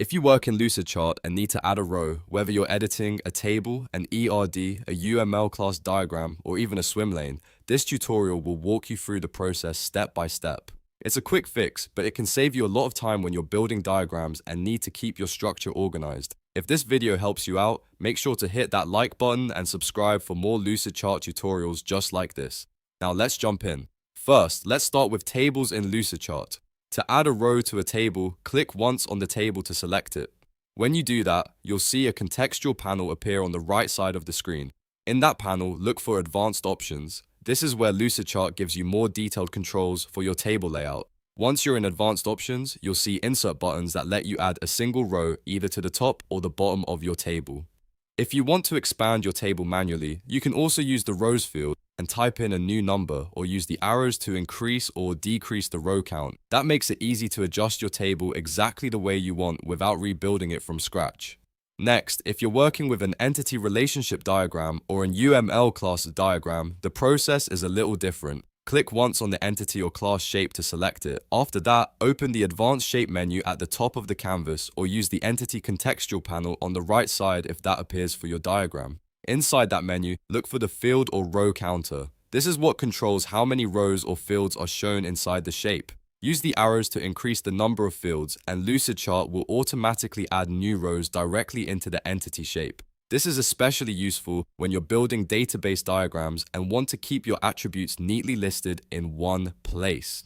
If you work in Lucidchart and need to add a row, whether you're editing a table, an ERD, a UML class diagram, or even a swim lane, this tutorial will walk you through the process step by step. It's a quick fix, but it can save you a lot of time when you're building diagrams and need to keep your structure organized. If this video helps you out, make sure to hit that like button and subscribe for more Lucidchart tutorials just like this. Now let's jump in. First, let's start with tables in Lucidchart. To add a row to a table, click once on the table to select it. When you do that, you'll see a contextual panel appear on the right side of the screen. In that panel, look for Advanced Options. This is where Lucidchart gives you more detailed controls for your table layout. Once you're in Advanced Options, you'll see insert buttons that let you add a single row either to the top or the bottom of your table. If you want to expand your table manually, you can also use the rows field and type in a new number or use the arrows to increase or decrease the row count. That makes it easy to adjust your table exactly the way you want without rebuilding it from scratch. Next, if you're working with an entity relationship diagram or an UML class diagram, the process is a little different. Click once on the entity or class shape to select it. After that, open the Advanced Shape menu at the top of the canvas or use the Entity Contextual panel on the right side if that appears for your diagram. Inside that menu, look for the field or row counter. This is what controls how many rows or fields are shown inside the shape. Use the arrows to increase the number of fields, and Lucidchart will automatically add new rows directly into the entity shape. This is especially useful when you're building database diagrams and want to keep your attributes neatly listed in one place.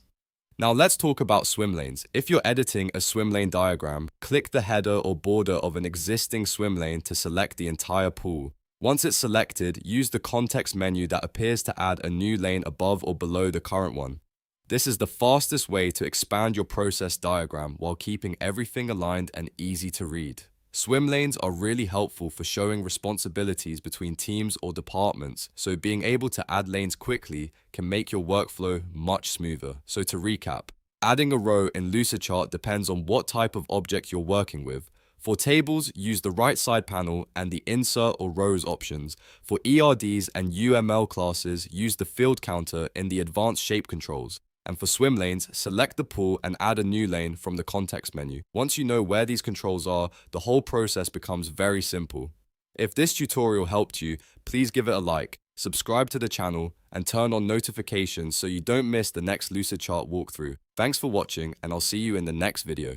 Now let's talk about swim lanes. If you're editing a swim lane diagram, click the header or border of an existing swim lane to select the entire pool. Once it's selected, use the context menu that appears to add a new lane above or below the current one. This is the fastest way to expand your process diagram while keeping everything aligned and easy to read. Swim lanes are really helpful for showing responsibilities between teams or departments, so being able to add lanes quickly can make your workflow much smoother. So to recap, adding a row in Lucidchart depends on what type of object you're working with. For tables, use the right side panel and the insert or rows options. For ERDs and UML classes, use the field counter in the advanced shape controls. And for swim lanes, select the pool and add a new lane from the context menu. Once you know where these controls are, the whole process becomes very simple. If this tutorial helped you, please give it a like, subscribe to the channel, and turn on notifications so you don't miss the next Lucidchart walkthrough. Thanks for watching, and I'll see you in the next video.